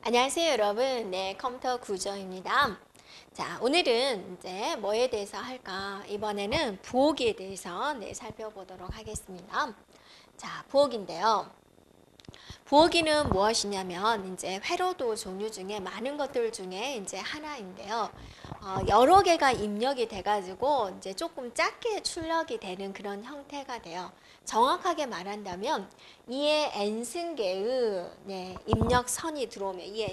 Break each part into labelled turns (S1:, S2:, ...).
S1: 안녕하세요, 여러분. 네, 컴퓨터 구조입니다. 자, 오늘은 이제 뭐에 대해서 할까? 이번에는 부호기에 대해서 살펴보도록 하겠습니다. 자, 부호기인데요. 부호기는 무엇이냐면 이제 회로도 종류 중에 많은 것들 중에 이제 하나인데요. 여러 개가 입력이 돼가지고 이제 조금 작게 출력이 되는 그런 형태가 돼요. 정확하게 말한다면 이에 n승계의 입력선이 들어오면 이에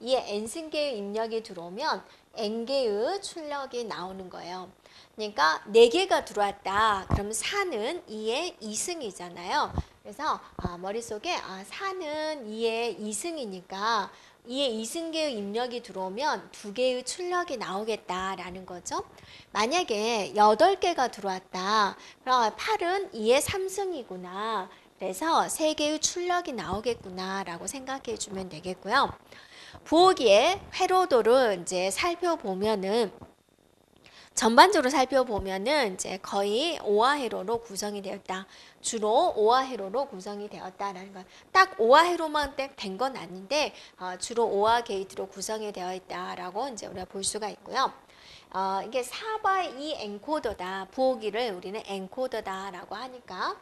S1: n승계의 입력이 들어오면 n개의 출력이 나오는 거예요. 그러니까 4개가 들어왔다. 그럼 4는 2의 2승이잖아요. 그래서 머릿속에 4는 2의 2승이니까 2의 2승계의 입력이 들어오면 2개의 출력이 나오겠다라는 거죠. 만약에 8개가 들어왔다. 그럼 8은 2의 3승이구나. 그래서 3개의 출력이 나오겠구나 라고 생각해 주면 되겠고요. 부호기의 회로도를 이제 살펴보면은 전반적으로 살펴보면은 이제 거의 오화회로로 구성이 되었다. 주로 오화회로로 구성이 되었다라는 것. 딱 오화회로만 된 건 아닌데 주로 오화 게이트로 구성이 되어 있다라고 이제 우리가 볼 수가 있고요. 이게 4x2 엔코더다. 부호기를 우리는 엔코더다라고 하니까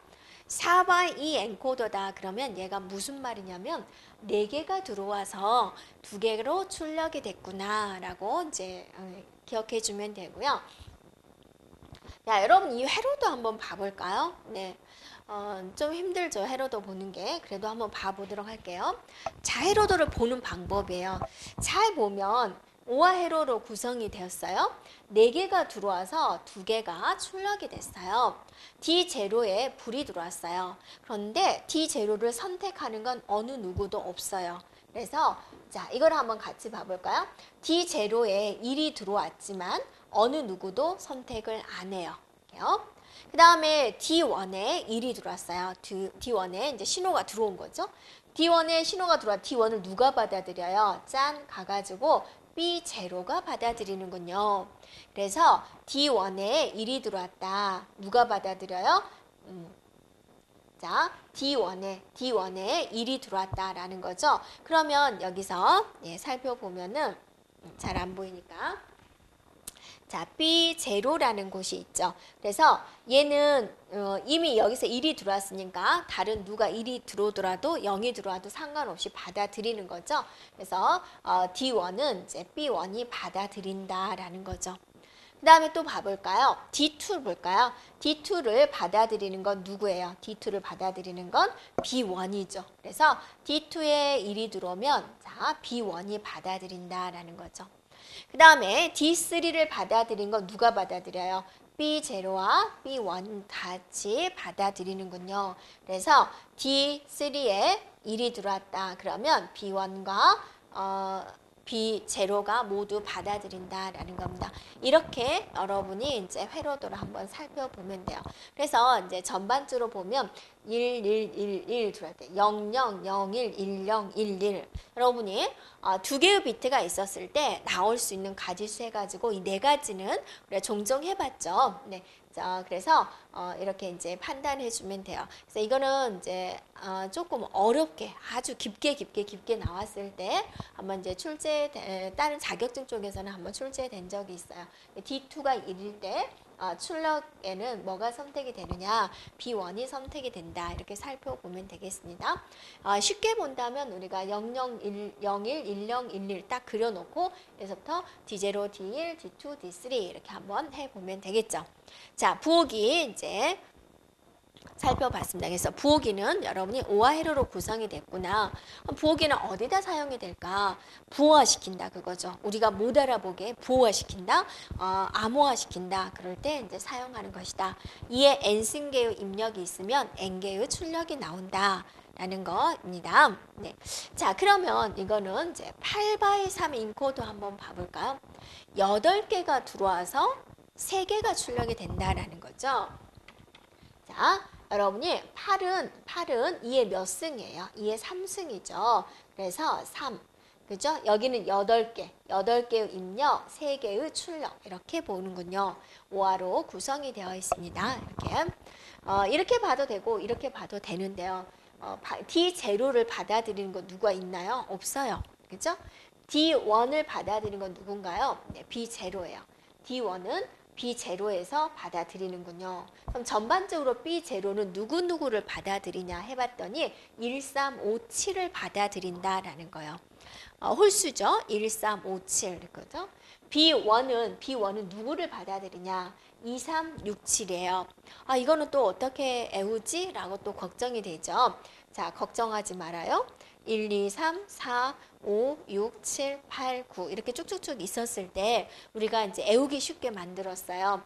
S1: 4x2 엔코더다. 그러면 얘가 무슨 말이냐면 4개가 들어와서 2개로 출력이 됐구나라고 이제 기억해 주면 되고요. 자, 여러분 이 회로도 한번 봐볼까요? 네. 좀 힘들죠. 회로도 보는 게. 그래도 한번 봐보도록 할게요. 자, 회로도를 보는 방법이에요. 잘 보면 오화 회로로 구성이 되었어요. 4개가 들어와서 2개가 출력이 됐어요. D0에 불이 들어왔어요. 그런데 D0를 선택하는 건 어느 누구도 없어요. 그래서 자, 이걸 한번 같이 봐볼까요? D0에 1이 들어왔지만 어느 누구도 선택을 안 해요. 그 다음에 D1에 1이 들어왔어요. D1에 이제 신호가 들어온 거죠. D1에 신호가 들어와 D1을 누가 받아들여요? 짠 가가지고 B0가 받아들이는군요. 그래서 D1에 1이 들어왔다. 누가 받아들여요? 자, D1에 1이 들어왔다라는 거죠. 그러면 여기서 살펴보면은 잘 안 보이니까 자, B0라는 곳이 있죠. 그래서 얘는 이미 여기서 1이 들어왔으니까 다른 누가 1이 들어오더라도 0이 들어와도 상관없이 받아들이는 거죠. 그래서 D1은 이제 B1이 받아들인다라는 거죠. 그 다음에 또 봐볼까요? D2 볼까요? D2를 받아들이는 건 누구예요? D2를 받아들이는 건 B1이죠. 그래서 D2에 1이 들어오면 자, B1이 받아들인다라는 거죠. 그 다음에 D3를 받아들인 건 누가 받아들여요? B0와 B1 같이 받아들이는군요. 그래서 D3에 1이 들어왔다. 그러면 B1과 B0가 모두 받아들인다라는 겁니다. 이렇게 여러분이 이제 회로도를 한번 살펴보면 돼요. 그래서 이제 전반적으로 보면 1, 1, 1, 1 들어갈 때 0, 0, 0, 1, 1, 0, 1, 1 여러분이 2개의 비트가 있었을 때 나올 수 있는 가지수 해가지고 이 4가지는 우리가 종종 해봤죠. 네. 자, 그래서 이렇게 이제 판단해 주면 돼요. 그래서 이거는 이제 조금 어렵게 아주 깊게 나왔을 때 한번 이제 다른 자격증 쪽에서는 한번 출제된 적이 있어요. D2가 1일 때 출력에는 뭐가 선택이 되느냐 B1이 선택이 된다 이렇게 살펴보면 되겠습니다. 쉽게 본다면 우리가 00, 01, 10, 11 딱 그려놓고 여기서부터 D0, D1, D2, D3 이렇게 한번 해보면 되겠죠. 자, 부호기 이제 살펴봤습니다. 그래서 부호기는 여러분이 오화회로로 구성이 됐구나. 부호기는 어디다 사용이 될까? 부호화시킨다 그거죠. 우리가 못 알아보게 부호화시킨다, 암호화시킨다. 그럴 때 이제 사용하는 것이다. 이에 n승계의 입력이 있으면 n개의 출력이 나온다. 라는 겁니다. 네. 자, 그러면 이거는 이제 8x3 인코드 한번 봐볼까요? 8개가 들어와서 3개가 출력이 된다라는 거죠. 자, 여러분이 8은 2의 몇 승이에요? 2의 3승이죠. 그래서 3. 그죠? 여기는 8개의 입력, 3개의 출력 이렇게 보는군요. 5화로 구성이 되어 있습니다. 이렇게 봐도 되고 이렇게 봐도 되는데요. D0를 받아들이는 건 누가 있나요? 없어요. 그죠? D1을 받아들이는 건 누군가요? 네, B0예요. D1은 B0에서 받아들이는군요. 그럼 전반적으로 B0는 누구누구를 받아들이냐 해봤더니 1, 3, 5, 7을 받아들인다라는 거예요. 홀수죠. 1, 3, 5, 7. 그죠? B1은 누구를 받아들이냐? 2, 3, 6, 7이에요. 이거는 또 어떻게 애우지? 라고 또 걱정이 되죠. 자, 걱정하지 말아요. 1, 2, 3, 4, 5, 6, 7, 8, 9 이렇게 쭉쭉쭉 있었을 때 우리가 이제 애우기 쉽게 만들었어요.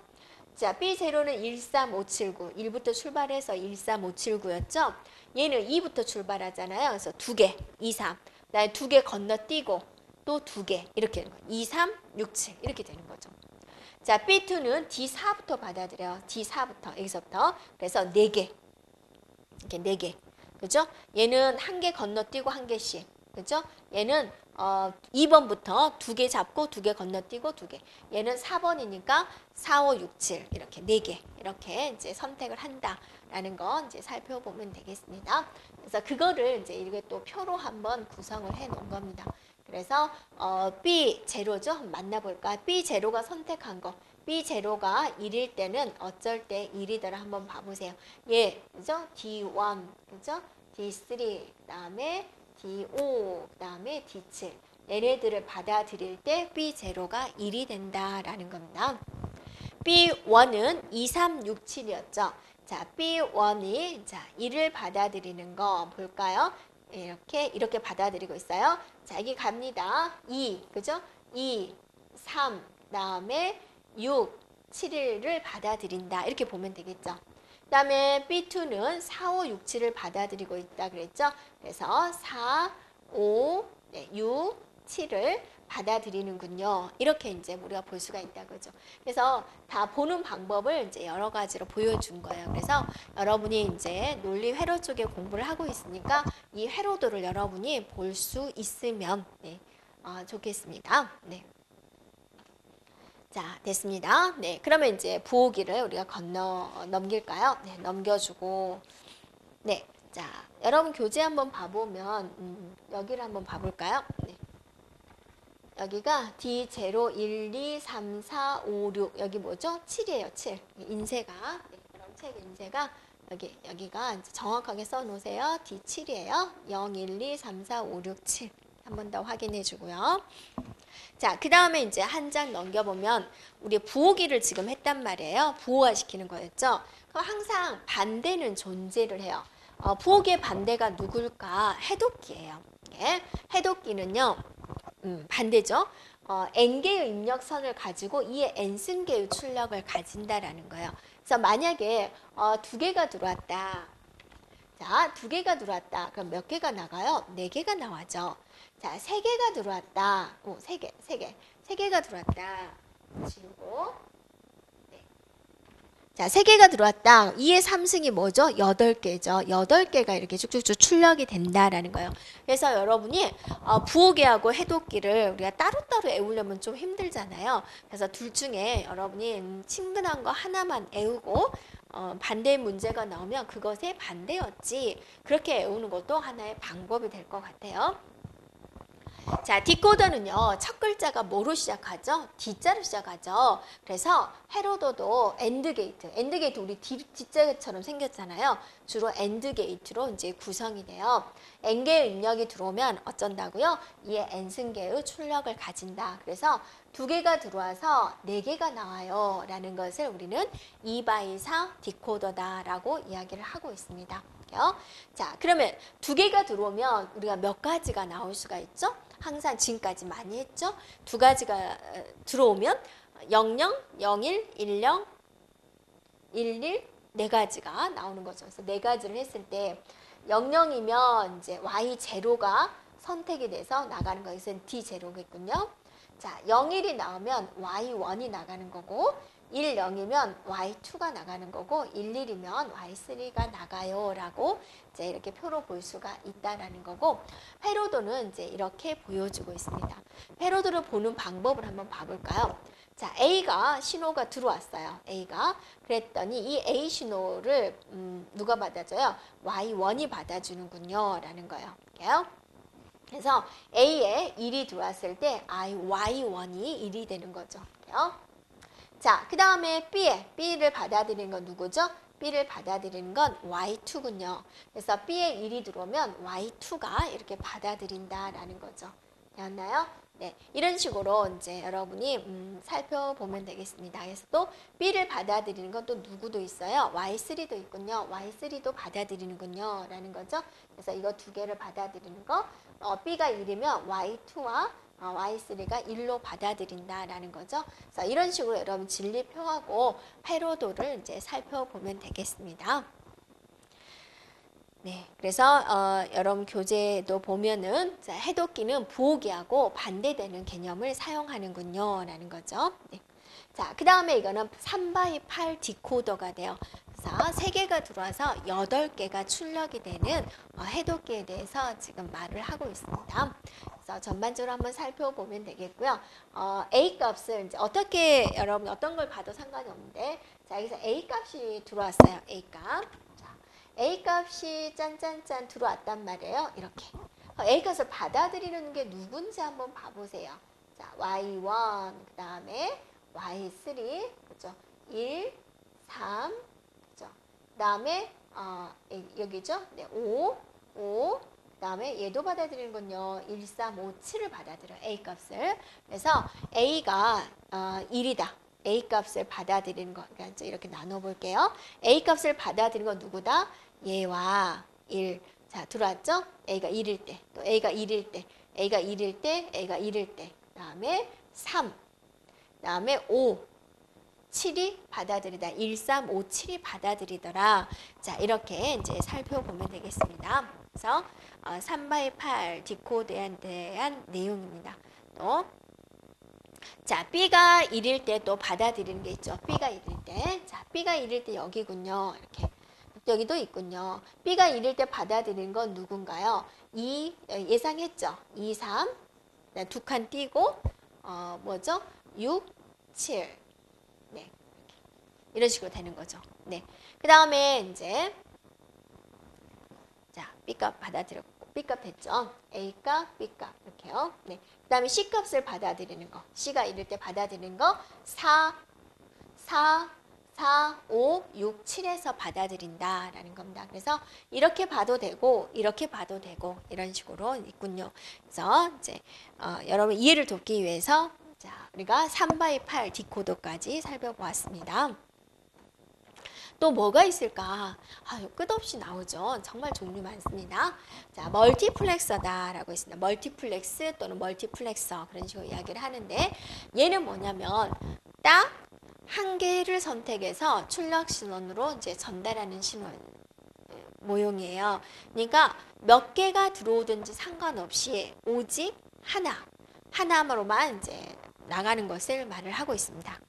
S1: 자, B0는 1, 3, 5, 7, 9. 1부터 출발해서 1, 3, 5, 7, 9였죠? 얘는 2부터 출발하잖아요. 그래서 2개, 2, 3. 그다음에 2개 건너뛰고 또 2개. 이렇게 되는 거예요. 2, 3, 6, 7. 이렇게 되는 거죠. 자, B2는 D4부터 받아들여요. D4부터. 여기서부터. 그래서 4개. 이렇게 4개. 그죠? 얘는 1개 건너뛰고 1개씩. 그죠? 얘는 2번부터 2개 잡고 2개 건너뛰고 2개. 얘는 4번이니까 4, 5, 6, 7 이렇게 4개 이렇게 이제 선택을 한다라는 거 이제 살펴보면 되겠습니다. 그래서 그거를 이제 이렇게 또 표로 한번 구성을 해 놓은 겁니다. 그래서 B0죠. 한번 만나볼까? B0가 선택한 거. B0가 1일 때는 어쩔 때 1이더라 한번 봐보세요. 예, 그죠? D1, 그죠? D3, 그다음에 D5, 그다음에 D7. 얘네들을 받아들일 때 B0가 1이 된다라는 겁니다. B1은 2, 3, 6, 7이었죠. 자, B1이 자, 1을 받아들이는 거 볼까요? 이렇게 받아들이고 있어요. 자, 여기 갑니다. 2, 그죠? 2, 3, 그다음에 6, 7을 받아들인다. 이렇게 보면 되겠죠. 그 다음에 B2는 4, 5, 6, 7을 받아들이고 있다 그랬죠. 그래서 4, 5, 6, 7을 받아들이는군요. 이렇게 이제 우리가 볼 수가 있다 그죠. 그래서 다 보는 방법을 이제 여러 가지로 보여준 거예요. 그래서 여러분이 이제 논리 회로 쪽에 공부를 하고 있으니까 이 회로도를 여러분이 볼 수 있으면 좋겠습니다. 네. 자, 됐습니다. 네, 그러면 이제 부호기를 우리가 넘길까요? 네, 넘겨주고. 네, 자, 여러분 교재 한번 봐보면, 여기를 한번 봐볼까요? 네. 여기가 D0, 1, 2, 3, 4, 5, 6. 여기 뭐죠? 7이에요, 7. 인쇄가. 네, 그럼 책 인쇄가 여기가 이제 정확하게 써놓으세요. D7이에요. 0, 1, 2, 3, 4, 5, 6, 7. 한 번 더 확인해 주고요. 자, 그 다음에 이제 한 장 넘겨보면 우리 부호기를 지금 했단 말이에요. 부호화시키는 거였죠. 그럼 항상 반대는 존재를 해요. 부호기의 반대가 누굴까? 해독기예요. 예? 해독기는요. 반대죠. N개의 입력선을 가지고 이에 N승개의 출력을 가진다라는 거예요. 그래서 만약에 2개가 들어왔다. 자, 2개가 들어왔다. 그럼 몇 개가 나가요? 4개가 나와죠. 자, 3개가 들어왔다. 3개가 들어왔다. 지우고. 네. 자, 3개가 들어왔다. 2의 3승이 뭐죠? 8개죠. 8개가 이렇게 쭉쭉쭉 출력이 된다라는 거예요. 그래서 여러분이 부호기하고 해독기를 우리가 따로따로 애우려면 좀 힘들잖아요. 그래서 둘 중에 여러분이 친근한 거 하나만 애우고 반대 문제가 나오면 그것의 반대였지. 그렇게 애우는 것도 하나의 방법이 될 것 같아요. 자, 디코더는요, 첫 글자가 뭐로 시작하죠? D자로 시작하죠. 그래서 헤로도도 엔드게이트 우리 D자처럼 생겼잖아요. 주로 엔드게이트로 이제 구성이 돼요. N개의 입력이 들어오면 어쩐다고요? 이에 N승개의 출력을 가진다. 그래서 2개가 들어와서 4개가 나와요. 라는 것을 우리는 2x4 디코더다라고 이야기를 하고 있습니다. 자, 그러면 2개가 들어오면 우리가 몇 가지가 나올 수가 있죠? 항상 지금까지 많이 했죠? 2가지가 들어오면 00, 01, 10, 11, 4가지가 나오는 거죠. 그래서 4가지를 했을 때 00이면 이제 Y0가 선택이 돼서 나가는 거예요. 그래서 D0겠군요. 자, 01이 나오면 Y1이 나가는 거고 10이면 Y2가 나가는 거고 11이면 Y3가 나가요 라고 이제 이렇게 표로 볼 수가 있다라는 거고 회로도는 이제 이렇게 보여주고 있습니다. 회로도를 보는 방법을 한번 봐볼까요? 자, A가 신호가 들어왔어요. A가. 그랬더니 이 A 신호를 누가 받아줘요? Y1이 받아주는군요. 라는 거예요. 볼게요. 그래서 A에 1이 들어왔을 때 Y1이 1이 되는 거죠. 볼게요. 자, 그 다음에 B를 받아들이는 건 누구죠? B를 받아들이는 건 Y2군요. 그래서 B에 1이 들어오면 Y2가 이렇게 받아들인다라는 거죠. 되었나요? 네, 이런 식으로 이제 여러분이 살펴보면 되겠습니다. 그래서 또 B를 받아들이는 건 또 누구도 있어요? Y3도 있군요. Y3도 받아들이는군요. 라는 거죠. 그래서 이거 두 개를 받아들이는 거, B가 1이면 Y2와 Y3가 1로 받아들인다라는 거죠. 그래서 이런 식으로 여러분 진리표하고 회로도를 이제 살펴보면 되겠습니다. 네, 그래서 여러분 교재도 보면은 해독기는 부호기하고 반대되는 개념을 사용하는군요. 라는 거죠. 네. 자, 그 다음에 이거는 3x8 디코더가 돼요. 그래서 3개가 들어와서 8개가 출력이 되는 해독기에 대해서 지금 말을 하고 있습니다. 그래서 전반적으로 한번 살펴보면 되겠고요. A 값을 이제 어떻게 여러분 어떤 걸 봐도 상관이 없는데, 자, 여기서 A 값이 들어왔어요. A 값. A 값이 짠짠짠 들어왔단 말이에요. 이렇게. A 값을 받아들이는 게 누군지 한번 봐보세요. 자, Y1, 그 다음에 Y3, 그죠? 1, 3, 그죠? 그 다음에, 여기죠? 네, 5, 그 다음에 얘도 받아들이는 건요. 1, 3, 5, 7을 받아들여요. A 값을. 그래서 A가 1이다. A 값을 받아들이는 거. 그러니까 이렇게 나눠볼게요. A 값을 받아들이는 건 누구다? 얘와 1. 자, 들어왔죠? A가 1일 때, 또 A가 1일 때, A가 1일 때, A가 1일 때, 그 다음에 3, 그 다음에 5, 7이 받아들이다. 1, 3, 5, 7이 받아들이더라. 자, 이렇게 이제 살펴보면 되겠습니다. 그래서 3x8 디코드에 대한 내용입니다. 또 자, B가 1일 때 또 받아들이는 게 있죠. B가 1일 때. 자, B가 1일 때 여기군요. 이렇게. 여기도 있군요. B가 1일 때 받아들이는 건 누군가요? 2, 예상했죠. 2, 3. 두 칸 띄고, 뭐죠? 6, 7. 네. 이런 식으로 되는 거죠. 네. 그 다음에 이제, 자, B값 받아들였고, B값 했죠. A값, B값. 이렇게요. 네. 그 다음에 C값을 받아들이는 거. C가 이럴 때 받아들이는 거 4, 5, 6, 7에서 받아들인다라는 겁니다. 그래서 이렇게 봐도 되고 이렇게 봐도 되고 이런 식으로 있군요. 그래서 이제 여러분 이해를 돕기 위해서 자, 우리가 3x8 디코더까지 살펴보았습니다. 또 뭐가 있을까? 끝없이 나오죠. 정말 종류 많습니다. 자, 멀티플렉서다라고 있습니다. 멀티플렉스 또는 멀티플렉서 그런 식으로 이야기를 하는데 얘는 뭐냐면 딱 한 개를 선택해서 출력 신원으로 이제 전달하는 신원 모형이에요. 그러니까 몇 개가 들어오든지 상관없이 오직 하나로만 이제 나가는 것을 말을 하고 있습니다.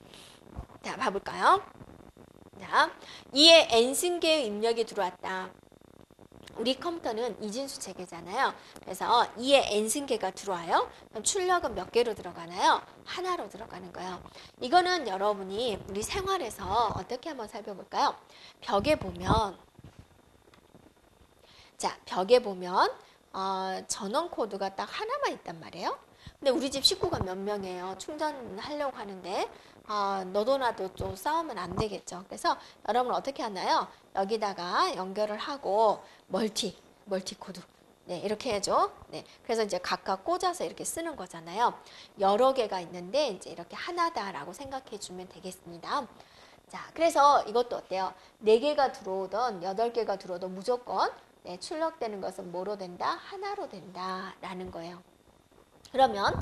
S1: 자, 봐볼까요? 자, 이에 n승계의 입력이 들어왔다. 우리 컴퓨터는 이진수 체계잖아요. 그래서 2에 n승계가 들어와요. 그럼 출력은 몇 개로 들어가나요? 하나로 들어가는 거예요. 이거는 여러분이 우리 생활에서 어떻게 한번 살펴볼까요? 벽에 보면 전원 코드가 딱 하나만 있단 말이에요. 근데 우리 집 식구가 몇 명이에요. 충전하려고 하는데 너도 나도 좀 싸우면 안 되겠죠. 그래서 여러분 어떻게 하나요? 여기다가 연결을 하고 멀티 코드. 네, 이렇게 해줘. 네, 그래서 이제 각각 꽂아서 이렇게 쓰는 거잖아요. 여러 개가 있는데 이제 이렇게 하나다라고 생각해 주면 되겠습니다. 자, 그래서 이것도 어때요? 4개가 들어오던 8개가 들어오던 무조건 네, 출력되는 것은 뭐로 된다? 하나로 된다라는 거예요. 그러면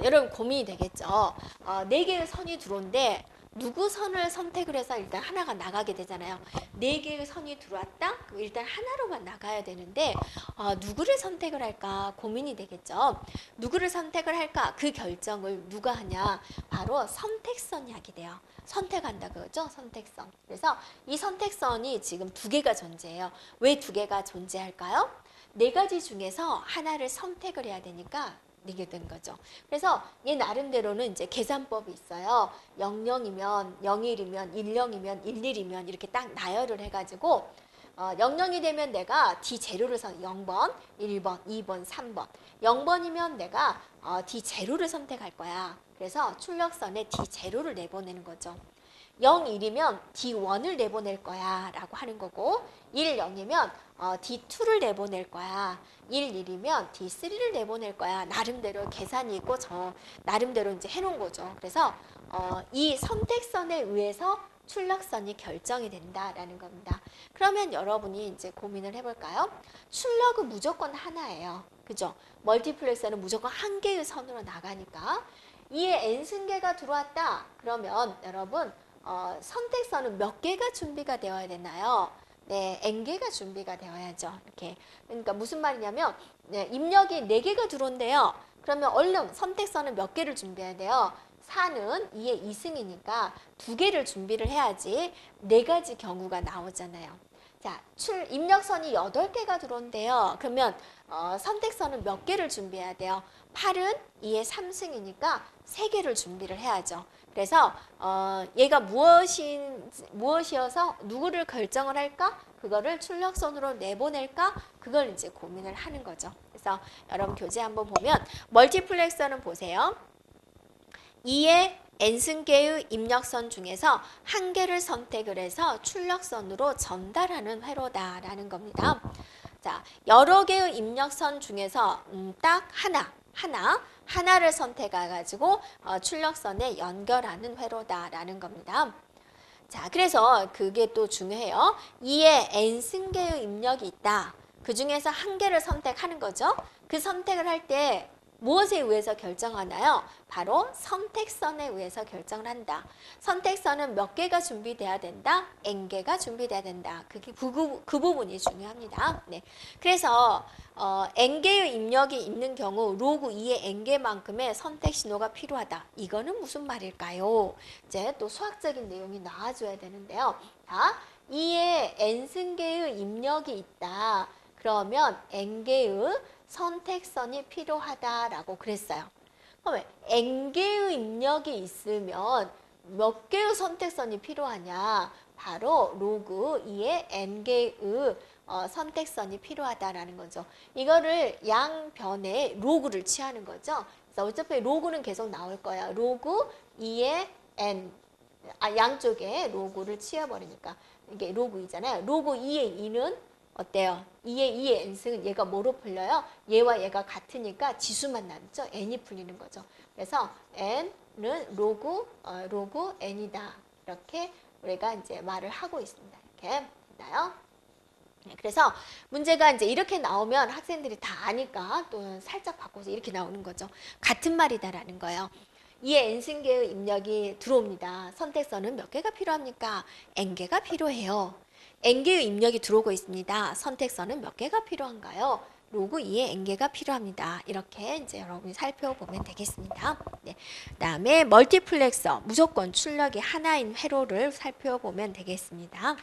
S1: 여러분 고민이 되겠죠. 4개의 선이 들어온데 누구 선을 선택을 해서 일단 하나가 나가게 되잖아요. 4개의 선이 들어왔다? 그럼 일단 하나로만 나가야 되는데 누구를 선택을 할까 고민이 되겠죠. 누구를 선택을 할까? 그 결정을 누가 하냐? 바로 선택선이 하게 돼요. 선택한다 그거죠? 선택선. 그래서 이 선택선이 지금 2개가 존재해요. 왜 2개가 존재할까요? 4가지 중에서 하나를 선택을 해야 되니까 내게 된 거죠. 그래서 얘 나름대로는 이제 계산법이 있어요. 00이면 01이면 10이면 11이면 이렇게 딱 나열을 해가지고 00이 되면 내가 D 제로를 0번, 1번, 2번, 3번. 0번이면 내가 D 제로를 선택할 거야. 그래서 출력선에 D 제로를 내보내는 거죠. 0, 1이면 D1을 내보낼 거야 라고 하는 거고 1, 0이면 D2를 내보낼 거야. 1, 1이면 D3를 내보낼 거야. 나름대로 계산이 있고 저 나름대로 이제 해놓은 거죠. 그래서 이 선택선에 의해서 출력선이 결정이 된다라는 겁니다. 그러면 여러분이 이제 고민을 해볼까요? 출력은 무조건 하나예요. 그죠? 멀티플렉서는 무조건 한 개의 선으로 나가니까 이에 n승계가 들어왔다. 그러면 여러분 선택선은 몇 개가 준비가 되어야 되나요? 네, n개가 준비가 되어야죠. 이렇게. 그러니까 무슨 말이냐면 네, 입력이 4개가 들어온대요. 그러면 얼른 선택선은 몇 개를 준비해야 돼요? 4는 2의 2승이니까 2개를 준비를 해야지 4가지 경우가 나오잖아요. 자, 입력선이 8개가 들어온대요. 그러면 선택선은 몇 개를 준비해야 돼요? 8은 2의 3승이니까 3개를 준비를 해야죠. 그래서 얘가 무엇이어서 누구를 결정을 할까? 그거를 출력선으로 내보낼까? 그걸 이제 고민을 하는 거죠. 그래서 여러분 교재 한번 보면 멀티플렉서는 보세요. 2의 n승계의 입력선 중에서 한 개를 선택을 해서 출력선으로 전달하는 회로다라는 겁니다. 자, 여러 개의 입력선 중에서 딱 하나를 선택해가지고 출력선에 연결하는 회로다라는 겁니다. 자, 그래서 그게 또 중요해요. 2의 n승계의 입력이 있다. 그 중에서 한 개를 선택하는 거죠. 그 선택을 할 때 무엇에 의해서 결정하나요? 바로 선택선에 의해서 결정을 한다. 선택선은 몇 개가 준비돼야 된다? n개가 준비돼야 된다. 그게 그 부분이 중요합니다. 네. 그래서 n개의 입력이 있는 경우 로그 2의 n개만큼의 선택 신호가 필요하다. 이거는 무슨 말일까요? 이제 또 수학적인 내용이 나와줘야 되는데요. 자, 2의 n승계의 입력이 있다. 그러면 n개의 선택선이 필요하다라고 그랬어요. 그러면 n개의 입력이 있으면 몇 개의 선택선이 필요하냐? 바로 로그 2의 n개의 선택선이 필요하다라는 거죠. 이거를 양변에 로그를 취하는 거죠. 그래서 어차피 로그는 계속 나올 거야. 로그 2의 n 양쪽에 로그를 취해버리니까 이게 로그 2잖아요. 로그 2의 2는 어때요? 2의 n승은 얘가 뭐로 풀려요? 얘와 얘가 같으니까 지수만 남죠? n이 풀리는 거죠. 그래서 n은 로그 n이다. 이렇게 우리가 이제 말을 하고 있습니다. 이렇게 됐나요? 네, 그래서 문제가 이제 이렇게 나오면 학생들이 다 아니까 또 살짝 바꿔서 이렇게 나오는 거죠. 같은 말이다라는 거예요. 2의 n승계의 입력이 들어옵니다. 선택선은 몇 개가 필요합니까? n개가 필요해요. n개의 입력이 들어오고 있습니다. 선택선은 몇 개가 필요한가요? 로그 2의 n개가 필요합니다. 이렇게 이제 여러분이 살펴보면 되겠습니다. 네. 그다음에 멀티플렉서 무조건 출력이 하나인 회로를 살펴보면 되겠습니다.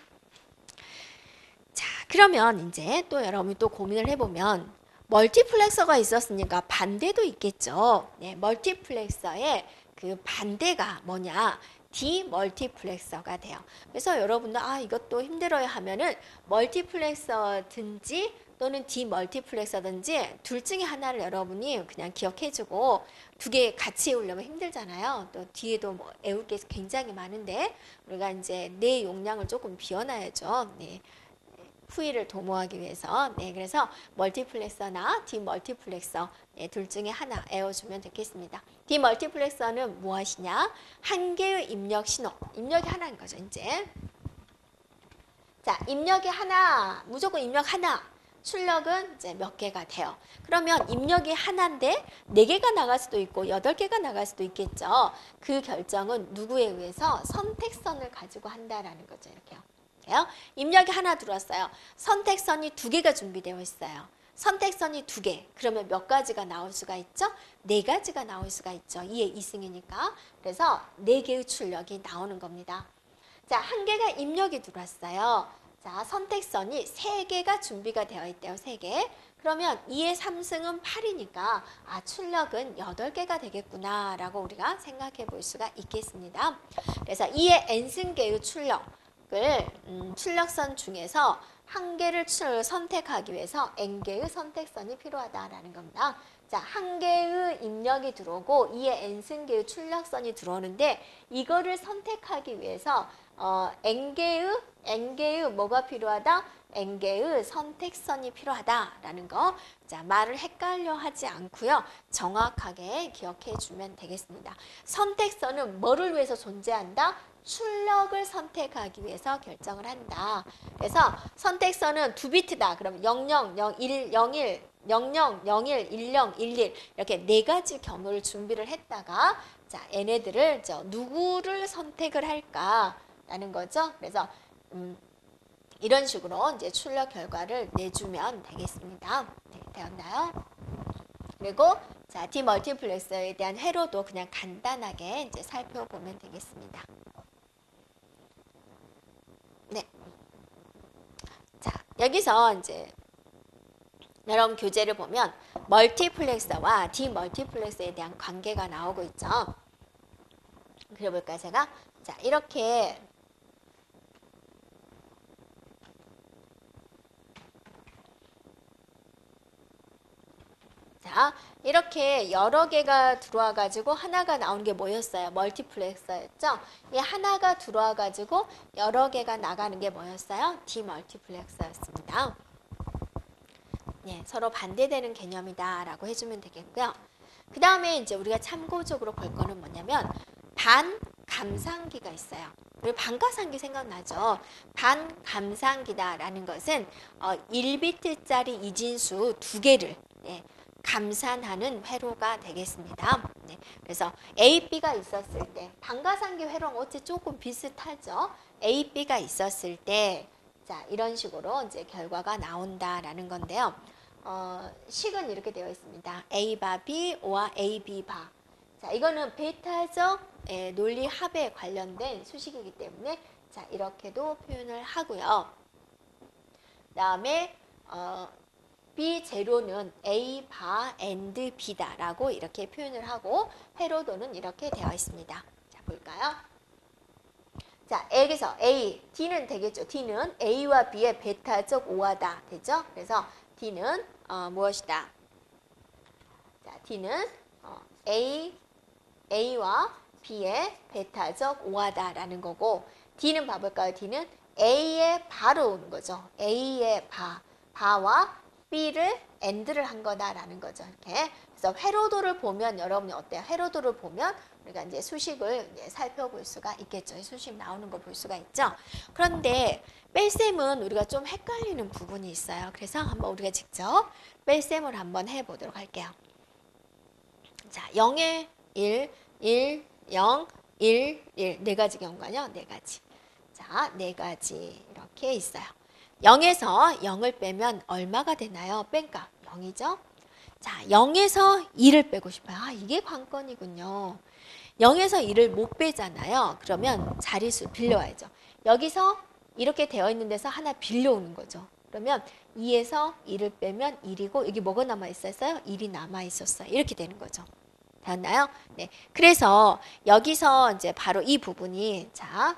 S1: 자, 그러면 이제 또 여러분이 또 고민을 해보면 멀티플렉서가 있었으니까 반대도 있겠죠. 네, 멀티플렉서의 그 반대가 뭐냐? 디멀티플렉서가 돼요. 그래서 여러분들 이것도 힘들어요 하면은 멀티플렉서든지 또는 디멀티플렉서든지 둘 중에 하나를 여러분이 그냥 기억해주고 2개 같이 외우려면 힘들잖아요. 또 뒤에도 뭐 외울 게 굉장히 많은데 우리가 이제 내 용량을 조금 비워놔야죠. 네. 후위를 도모하기 위해서. 네, 그래서 멀티플렉서나 디멀티플렉서 둘 중에 하나 외워주면 되겠습니다. 디멀티플렉서는 무엇이냐? 한 개의 입력 신호. 입력이 하나인 거죠, 이제. 자, 입력이 하나, 무조건 입력 하나. 출력은 이제 몇 개가 돼요. 그러면 입력이 하나인데 4개가 나갈 수도 있고 8개가 나갈 수도 있겠죠. 그 결정은 누구에 의해서? 선택선을 가지고 한다라는 거죠, 이렇게요. 입력이 하나 들어왔어요. 선택선이 2개가 준비되어 있어요. 선택선이 2개. 그러면 몇 가지가 나올 수가 있죠? 4가지가 나올 수가 있죠. 2의 2승이니까. 그래서 4개의 출력이 나오는 겁니다. 자, 한 개가 입력이 들어왔어요. 자, 선택선이 3개가 준비가 되어 있대요. 3개. 그러면 2의 3승은 8이니까 출력은 8개가 되겠구나 라고 우리가 생각해 볼 수가 있겠습니다. 그래서 2의 n승계의 출력선 중에서 한 개를 선택하기 위해서 n개의 선택선이 필요하다라는 겁니다. 자, 한 개의 입력이 들어오고 2의 n승계의 출력선이 들어오는데 이거를 선택하기 위해서 n개의 뭐가 필요하다? n개의 선택선이 필요하다라는 거. 자, 말을 헷갈려 하지 않고요. 정확하게 기억해 주면 되겠습니다. 선택선은 뭐를 위해서 존재한다? 출력을 선택하기 위해서 결정을 한다. 그래서 선택선은 2비트다. 그럼 00, 01, 01, 00, 01, 10, 11 이렇게 4가지 경우를 준비를 했다가 자, 얘네들을 누구를 선택을 할까라는 거죠. 그래서 이런 식으로 이제 출력 결과를 내주면 되겠습니다. 네, 되었나요? 그리고 자, 디멀티플렉서에 대한 회로도 그냥 간단하게 이제 살펴보면 되겠습니다. 네. 자, 여기서 이제 여러분 교재를 보면 멀티플렉서와 디멀티플렉서에 대한 관계가 나오고 있죠. 그려볼까요, 제가? 자, 이렇게 자, 이렇게 여러 개가 들어와 가지고 하나가 나오는 게 뭐였어요? 멀티플렉서였죠? 이 하나가 들어와 가지고 여러 개가 나가는 게 뭐였어요? 디멀티플렉서였습니다. 예, 서로 반대되는 개념이다라고 해주면 되겠고요. 그 다음에 이제 우리가 참고적으로 볼 거는 뭐냐면 반감상기가 있어요. 우리 반가상기 생각나죠? 반감상기다라는 것은 1비트짜리 이진수 2개를 감산하는 회로가 되겠습니다. 네, 그래서 A, B가 있었을 때 반가상기 회로는 어째 조금 비슷하죠? A, B가 있었을 때 자, 이런 식으로 이제 결과가 나온다라는 건데요. 식은 이렇게 되어 있습니다. A바 B, O와 AB 바. 자, 이거는 베타적 논리 합에 관련된 수식이기 때문에 자, 이렇게도 표현을 하고요. 그다음에 B0는 A 바 and B다라고 이렇게 표현을 하고 회로도는 이렇게 되어 있습니다. 자, 볼까요? 자, 여기서 A, D는 되겠죠. D는 A와 B의 베타적 오하다. 되죠? 그래서 D는 무엇이다? 자, D는 A와 B의 베타적 오하다라는 거고 D는 봐볼까요? D는 A의 바로 오는 거죠. A의 바와 B를 and를 한 거다라는 거죠. 이렇게. 그래서 회로도를 보면 여러분이 어때요? 회로도를 보면 우리가 이제 수식을 이제 살펴볼 수가 있겠죠. 수식 나오는 거 볼 수가 있죠. 그런데 뺄셈은 우리가 좀 헷갈리는 부분이 있어요. 그래서 한번 우리가 직접 뺄셈을 한번 해보도록 할게요. 자, 0에 1, 1, 0, 1, 1. 4가지 경우가요. 4가지. 자, 4가지 이렇게 있어요. 0에서 0을 빼면 얼마가 되나요? 뺀값 0이죠. 자, 0에서 2를 빼고 싶어요. 이게 관건이군요. 0에서 2를 못 빼잖아요. 그러면 자릿수 빌려와야죠. 여기서 이렇게 되어 있는 데서 하나 빌려오는 거죠. 그러면 2에서 2를 빼면 1이고 여기 뭐가 남아있었어요? 1이 남아있었어요. 이렇게 되는 거죠. 됐나요? 네. 그래서 여기서 이제 바로 이 부분이 자,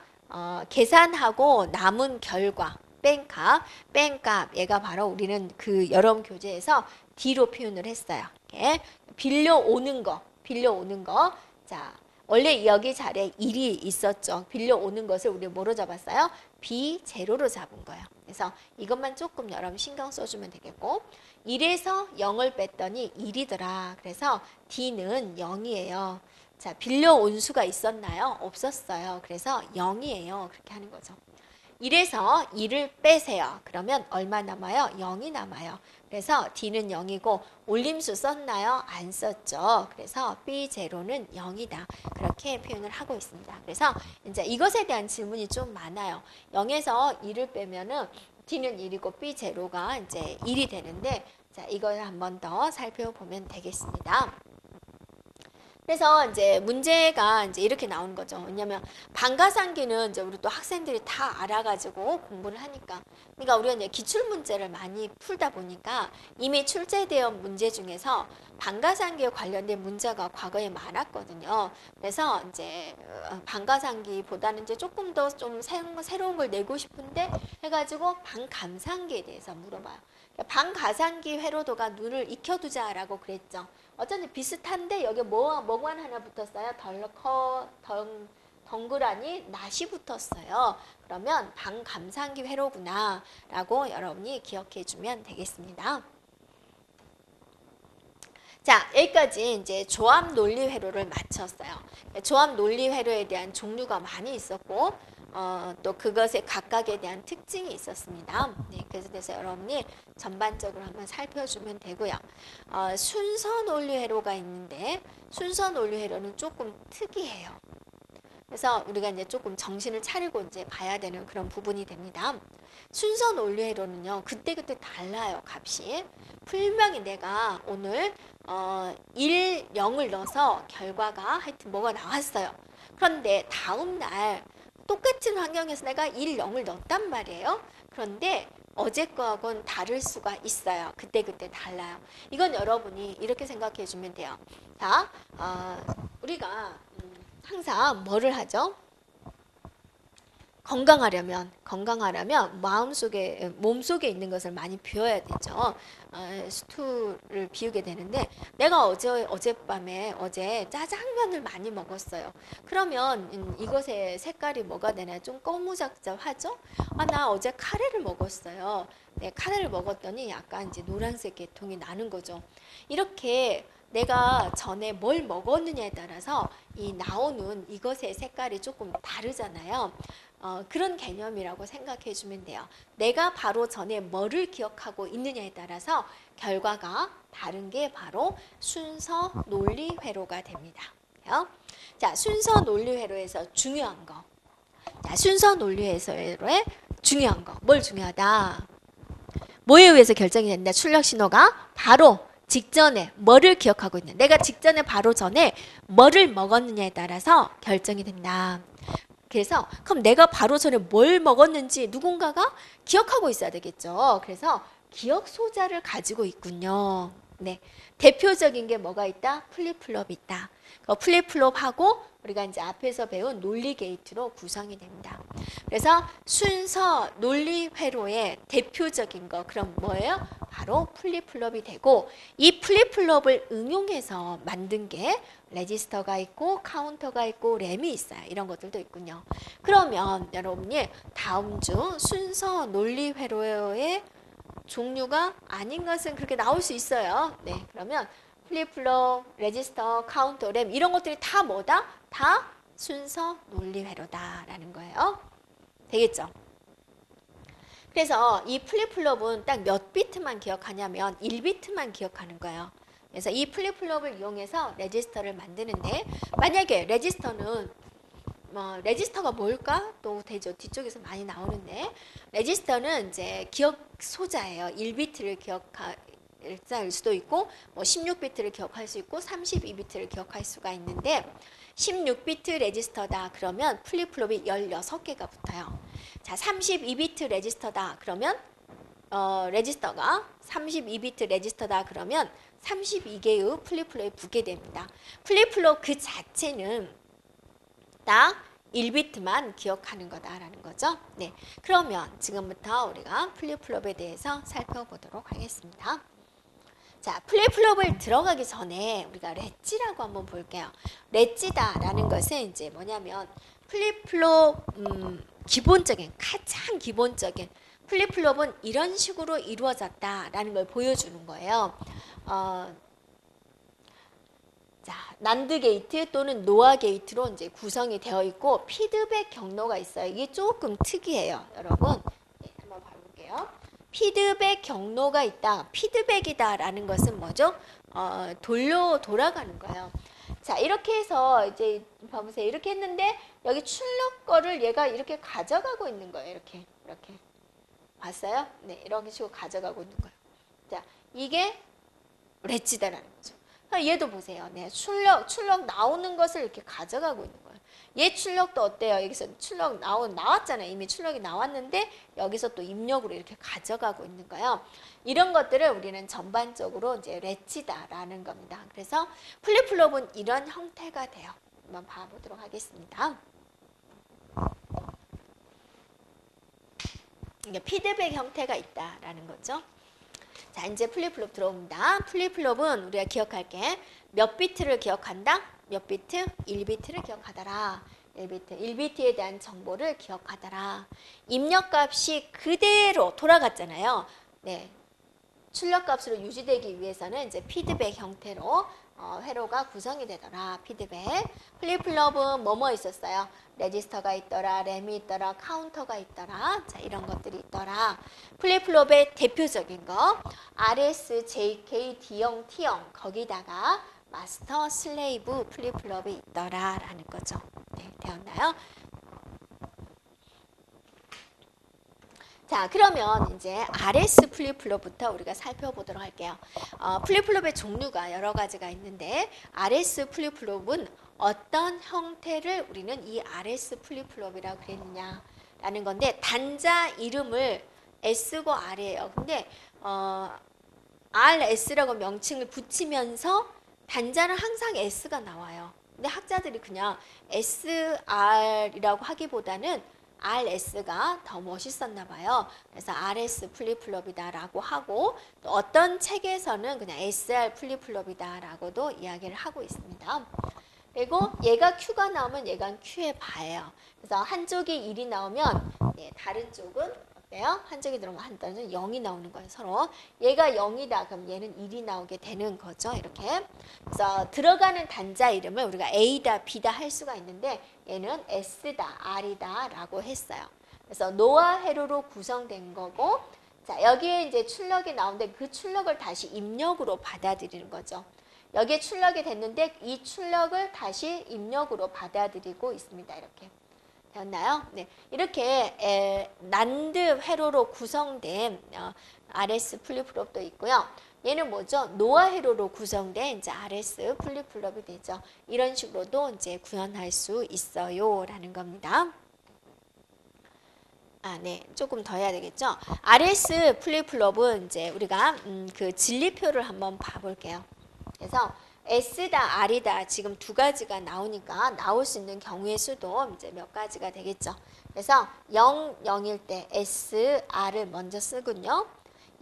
S1: 계산하고 남은 결과 뺀값 얘가 바로 우리는 그 여러분 교재에서 D로 표현을 했어요. 이렇게 빌려오는 거. 자, 원래 여기 자리에 1이 있었죠. 빌려오는 것을 우리 뭐로 잡았어요? B0로 잡은 거예요. 그래서 이것만 조금 여러분 신경 써주면 되겠고 1에서 0을 뺐더니 1이더라. 그래서 D는 0이에요. 자, 빌려온 수가 있었나요? 없었어요. 그래서 0이에요. 그렇게 하는 거죠. 1에서 2를 빼세요. 그러면 얼마 남아요? 0이 남아요. 그래서 D는 0이고 올림수 썼나요? 안 썼죠. 그래서 B0는 0이다. 그렇게 표현을 하고 있습니다. 그래서 이제 이것에 대한 질문이 좀 많아요. 0에서 2를 빼면은 D는 1이고 B0가 이제 1이 되는데 자, 이걸 한 번 더 살펴보면 되겠습니다. 그래서 이제 문제가 이제 이렇게 나오는 거죠. 왜냐면 반가상기는 이제 우리 또 학생들이 다 알아가지고 공부를 하니까. 그러니까 우리가 이제 기출 문제를 많이 풀다 보니까 이미 출제되어 문제 중에서 반가상기에 관련된 문제가 과거에 많았거든요. 그래서 이제 반가상기보다는 이제 조금 더 좀 새로운 걸 내고 싶은데 해가지고 반감상기에 대해서 물어봐요. 반가상기 회로도가 눈을 익혀두자라고 그랬죠. 어쩐지 비슷한데 여기 뭐만 하나 붙었어요? 덩그라니 낫이 붙었어요. 그러면 반감상기 회로구나 라고 여러분이 기억해 주면 되겠습니다. 자, 여기까지 이제 조합 논리 회로를 마쳤어요. 조합 논리 회로에 대한 종류가 많이 있었고 또 그것의 각각에 대한 특징이 있었습니다. 네, 그래서 여러분이 전반적으로 한번 살펴주면 되고요. 순서 논리 회로가 있는데 순서 논리 회로는 조금 특이해요. 그래서 우리가 이제 조금 정신을 차리고 이제 봐야 되는 그런 부분이 됩니다. 순서 논리 회로는요, 그때그때 달라요, 값이. 분명히 내가 오늘 1, 0을 넣어서 결과가 하여튼 뭐가 나왔어요. 그런데 다음날 똑같은 환경에서 내가 1, 0을 넣었단 말이에요. 그런데 어제 거하고는 다를 수가 있어요. 그때그때 달라요. 이건 여러분이 이렇게 생각해 주면 돼요. 자, 우리가 항상 뭐를 하죠? 건강하려면 몸속에 있는 것을 많이 비워야 되죠. 수투를 비우게 되는데 내가 어젯밤에 짜장면을 많이 먹었어요. 그러면 이것의 색깔이 뭐가 되나요? 좀 꺼무잡잡하죠? 나 어제 카레를 먹었어요. 네, 카레를 먹었더니 약간 이제 노란색 계통이 나는 거죠. 이렇게 내가 전에 뭘 먹었느냐에 따라서 이 나오는 이것의 색깔이 조금 다르잖아요. 그런 개념이라고 생각해 주면 돼요. 내가 바로 전에 뭐를 기억하고 있느냐에 따라서 결과가 다른 게 바로 순서 논리 회로가 됩니다. 자, 순서 논리 회로에서 중요한 거. 자, 순서 논리 회로의 중요한 거. 뭘 중요하다? 뭐에 의해서 결정이 된다? 출력 신호가 바로 직전에 뭐를 기억하고 있는, 내가 직전에 바로 전에 뭐를 먹었느냐에 따라서 결정이 된다. 그래서 그럼 내가 바로 전에 뭘 먹었는지 누군가가 기억하고 있어야 되겠죠. 그래서 기억 소자를 가지고 있군요. 네, 대표적인 게 뭐가 있다? 플립플롭이 있다. 플립플롭하고 우리가 이제 앞에서 배운 논리 게이트로 구성이 됩니다. 그래서 순서 논리 회로의 대표적인 거 그럼 뭐예요? 바로 플립플롭이 되고 이 플립플롭을 응용해서 만든 게 레지스터가 있고 카운터가 있고 램이 있어요. 이런 것들도 있군요. 그러면 여러분이 다음 중 순서 논리 회로의 종류가 아닌 것은 그렇게 나올 수 있어요. 네, 그러면 플립플롭, 레지스터, 카운터, 램 이런 것들이 다 뭐다? 다 순서 논리 회로다라는 거예요. 되겠죠? 그래서 이 플립플롭은 딱 몇 비트만 기억하냐면 1비트만 기억하는 거예요. 그래서 이 플립플롭을 이용해서 레지스터를 만드는데 만약에 레지스터는 레지스터가 뭘까? 또 되죠. 뒤쪽에서 많이 나오는데 레지스터는 이제 기억 소자예요. 1비트를 기억할 수도 있고 16비트를 기억할 수 있고 32비트를 기억할 수가 있는데 16비트 레지스터다 그러면 플립플롭이 16개가 붙어요. 자, 32비트 레지스터다 그러면 레지스터가 32비트 레지스터다 그러면 32개의 플립플롭이 붙게 됩니다. 플립플롭 그 자체는 딱 1비트만 기억하는 거다라는 거죠. 네, 그러면 지금부터 우리가 플립플롭에 대해서 살펴보도록 하겠습니다. 자, 플립플롭을 들어가기 전에 우리가 렛지라고 한번 볼게요. 렛지다라는 것은 이제 뭐냐면 플립플롭 가장 기본적인 플립플롭은 이런 식으로 이루어졌다라는 걸 보여주는 거예요. 자, 난드 게이트 또는 노아 게이트로 이제 구성이 되어 있고 피드백 경로가 있어요. 이게 조금 특이해요, 여러분. 네, 한번 봐볼게요. 피드백 경로가 있다. 피드백이다라는 것은 뭐죠? 돌아가는 거예요. 자, 이렇게 해서 이제 봐보세요. 이렇게 했는데 여기 출력 거를 얘가 이렇게 가져가고 있는 거예요. 이렇게 봤어요? 네, 이런 식으로 가져가고 있는 거예요. 자, 이게 렛지다라는 거죠. 얘도 보세요. 네, 출력 나오는 것을 이렇게 가져가고 있는 거예요. 얘 출력도 어때요? 여기서 출력 나왔잖아요. 이미 출력이 나왔는데 여기서 또 입력으로 이렇게 가져가고 있는 거예요. 이런 것들을 우리는 전반적으로 이제 렛치다라는 겁니다. 그래서 플립플롭은 이런 형태가 돼요. 한번 봐보도록 하겠습니다. 이게 피드백 형태가 있다라는 거죠. 자, 이제 플립플롭 들어옵니다. 플립플롭은 우리가 기억할게. 몇 비트를 기억한다? 몇 비트? 1비트를 기억하더라. 1비트에 대한 정보를 기억하더라. 입력값이 그대로 돌아갔잖아요. 네. 출력값으로 유지되기 위해서는 이제 피드백 형태로 회로가 구성이 되더라. 피드백. 플립플롭은 뭐뭐 있었어요? 레지스터가 있더라, 램이 있더라, 카운터가 있더라. 자, 이런 것들이 있더라. 플립플롭의 대표적인 거 RS, JK, D형, T형 거기다가 마스터, 슬레이브 플립플롭이 있더라 라는 거죠. 네, 되었나요? 자, 그러면 이제 RS 플립플롭부터 우리가 살펴보도록 할게요. 플립플롭의 종류가 여러 가지가 있는데 RS 플립플롭은 어떤 형태를 우리는 이 RS 플립플롭이라고 그랬느냐라는 건데 단자 이름을 S고 R이에요. 근데 RS라고 명칭을 붙이면서 단자는 항상 S가 나와요. 근데 학자들이 그냥 SR이라고 하기보다는 RS가 더 멋있었나 봐요. 그래서 RS 플립플롭이다라고 하고 또 어떤 책에서는 그냥 SR 플립플롭이다라고도 이야기를 하고 있습니다. 그리고 얘가 Q가 나오면 얘가 Q의 바예요. 그래서 한쪽이 1이 나오면 다른 쪽은 어때요? 한쪽이 들어오면 한쪽은 0이 나오는 거예요. 서로. 얘가 0이다. 그럼 얘는 1이 나오게 되는 거죠. 이렇게. 그래서 들어가는 단자 이름을 우리가 A다, B다 할 수가 있는데 얘는 S다, R이다 라고 했어요. 그래서 노와 회로로 구성된 거고 자 여기에 이제 출력이 나오는데 그 출력을 다시 입력으로 받아들이는 거죠. 여기에 출력이 됐는데 이 출력을 다시 입력으로 받아들이고 있습니다. 이렇게. 되었나요? 네, 이렇게 난드 회로로 구성된 RS 플립플롭도 있고요. 얘는 뭐죠? 노아 회로로 구성된 이제 RS 플립플롭이 되죠. 이런 식으로도 이제 구현할 수 있어요라는 겁니다. 네, 조금 더 해야 되겠죠? RS 플립플롭은 이제 우리가 그 진리표를 한번 봐볼게요. 그래서 S다, R이다 지금 두 가지가 나오니까 나올 수 있는 경우의 수도 이제 몇 가지가 되겠죠. 그래서 0, 0일 때 S, R을 먼저 쓰군요.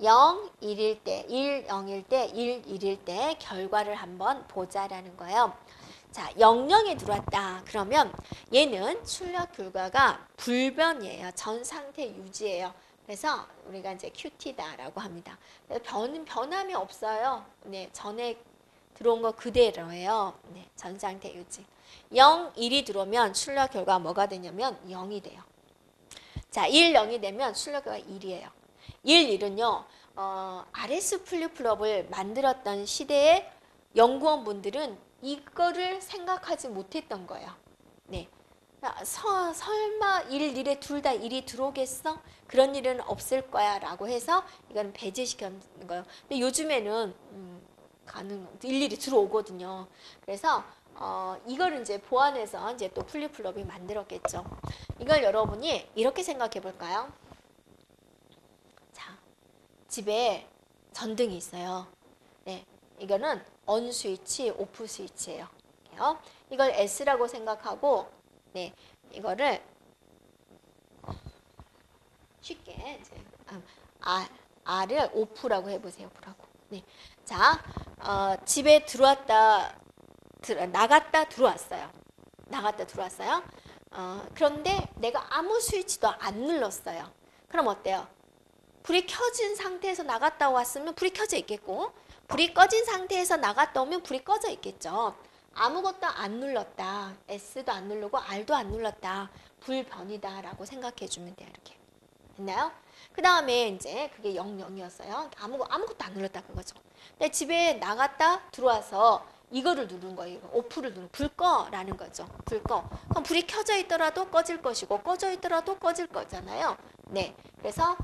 S1: 0, 1일 때, 1, 0일 때, 1, 1일 때 결과를 한번 보자라는 거예요. 자, 00에 들어왔다. 그러면 얘는 출력 결과가 불변이에요. 전 상태 유지예요. 그래서 우리가 이제 QT다라고 합니다. 변함이 없어요. 네, 전에 들어온 거 그대로예요. 네, 전 상태 유지. 0, 1이 들어오면 출력 결과가 뭐가 되냐면 0이 돼요. 자, 1, 0이 되면 출력 결과가 1이에요. 1, 1은요. RS 플립플롭을 만들었던 시대의 연구원분들은 이거를 생각하지 못했던 거예요. 네. 설마 1, 1에 둘 다 1이 들어오겠어? 그런 일은 없을 거야 라고 해서 이거는 배제시켰는 거예요. 근데 요즘에는 일일이 들어오거든요. 그래서 이걸 이제 보완해서 이제 또 플립플롭이 만들었겠죠. 이걸 여러분이 이렇게 생각해 볼까요? 자, 집에 전등이 있어요. 네, 이거는 on 스위치, 오프 스위치예요. 이걸 S라고 생각하고, 네, 이거를 쉽게 이제 R을 오프라고 해보세요. 오프라고. 네, 자, 집에 나갔다 들어왔어요. 나갔다 들어왔어요. 그런데 내가 아무 스위치도 안 눌렀어요. 그럼 어때요? 불이 켜진 상태에서 나갔다 왔으면 불이 켜져 있겠고 불이 꺼진 상태에서 나갔다 오면 불이 꺼져 있겠죠. 아무것도 안 눌렀다. S도 안 누르고 R도 안 눌렀다. 불변이다 라고 생각해 주면 돼요. 이렇게. 됐나요? 그 다음에 이제 그게 00이었어요. 아무것도 안 눌렀다 그거죠. 근데 집에 나갔다 들어와서 이거를 누른 거예요. 오프를 누른 불 꺼라는 거죠. 불 꺼. 그럼 불이 켜져 있더라도 꺼질 것이고 꺼져 있더라도 꺼질 거잖아요. 네. 그래서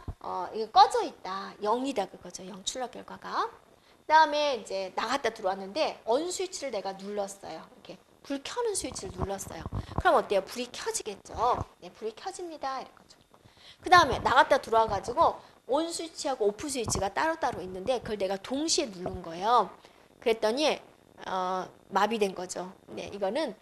S1: 이거 꺼져 있다. 0이다 그거죠. 0 출력 결과가. 그다음에 이제 나갔다 들어왔는데 on 스위치를 내가 눌렀어요. 이렇게 불 켜는 스위치를 눌렀어요. 그럼 어때요? 불이 켜지겠죠. 네, 불이 켜집니다. 이거죠. 그다음에 나갔다 들어와가지고 온 스위치하고 오프 스위치가 따로따로 있는데 그걸 내가 동시에 누른 거예요. 그랬더니 마비된 거죠. 네, 이거는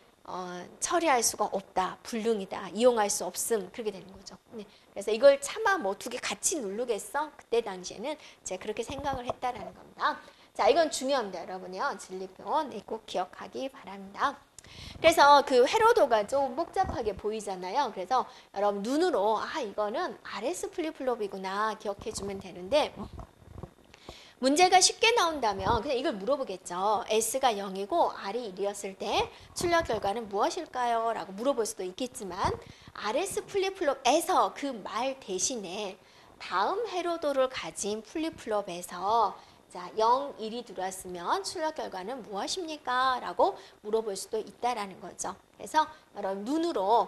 S1: 처리할 수가 없다, 불능이다, 이용할 수 없음 그렇게 되는 거죠. 네, 그래서 이걸 차마 뭐 두 개 같이 누르겠어? 그때 당시에는 제가 그렇게 생각을 했다라는 겁니다. 자, 이건 중요합니다, 여러분이요. 진리표 네, 꼭 기억하기 바랍니다. 그래서 그 회로도가 좀 복잡하게 보이잖아요. 그래서 여러분 눈으로 이거는 RS 플립플롭이구나 기억해주면 되는데 문제가 쉽게 나온다면 그냥 이걸 물어보겠죠. S가 0이고 R이 1이었을 때 출력 결과는 무엇일까요? 라고 물어볼 수도 있겠지만 RS 플립플롭에서 그 말 대신에 다음 회로도를 가진 플립플롭에서 자, 0, 1이 들어왔으면 출력 결과는 무엇입니까? 라고 물어볼 수도 있다라는 거죠. 그래서 여러분 눈으로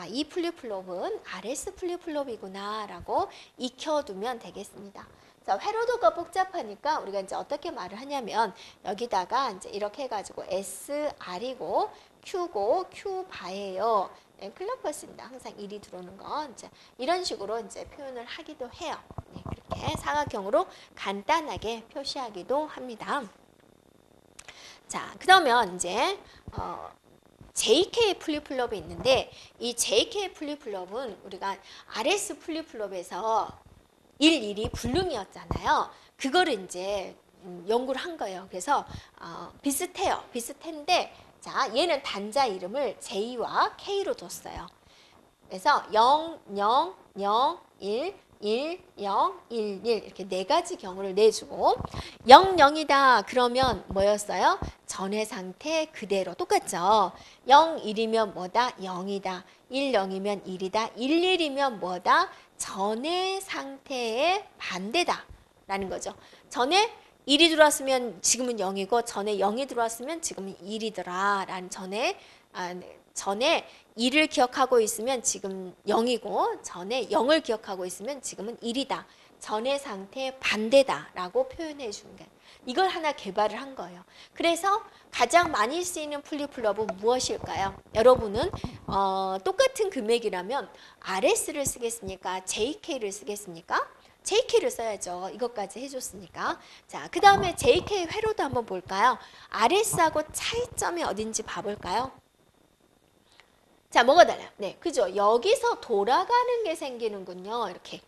S1: 이 플립플롭은 RS 플립플롭이구나 라고 익혀두면 되겠습니다. 자, 회로도가 복잡하니까 우리가 이제 어떻게 말을 하냐면 여기다가 이제 이렇게 해가지고 SR이고 Q고 Q바예요. 네, 클럽버스입니다. 항상 1이 들어오는 건 이제 이런 식으로 이제 표현을 하기도 해요. 네, 그렇게 사각형으로 간단하게 표시하기도 합니다. 자, 그러면 이제 JK 플립플롭이 있는데 이 JK 플립플롭은 우리가 RS 플립플롭에서 1, 1이 불능이었잖아요. 그거를 이제 연구를 한 거예요. 그래서 비슷해요. 비슷한데 자, 얘는 단자 이름을 J와 K로 뒀어요. 그래서 0, 0, 0, 1, 1, 0, 1, 1 이렇게 네 가지 경우를 내주고 0, 0이다 그러면 뭐였어요? 전의 상태 그대로 똑같죠. 0, 1이면 뭐다? 0이다. 1, 0이면 1이다. 1, 1이면 뭐다? 전의 상태의 반대다 라는 거죠. 전에 1이 들어왔으면 지금은 0이고 전에 0이 들어왔으면 지금은 1이더라 라는 전에 1을 기억하고 있으면 지금 0이고 전에 0을 기억하고 있으면 지금은 1이다. 전의 상태의 반대다 라고 표현해 주는 거예요. 이걸 하나 개발을 한 거예요. 그래서 가장 많이 쓰이는 플립플롭은 무엇일까요? 여러분은 똑같은 금액이라면 RS를 쓰겠습니까? JK를 쓰겠습니까? JK를 써야죠. 이것까지 해줬으니까. 자, 그 다음에 JK 회로도 한번 볼까요? RS하고 차이점이 어딘지 봐볼까요? 자, 뭐가 달라요? 네, 그죠? 여기서 돌아가는 게 생기는군요. 이렇게.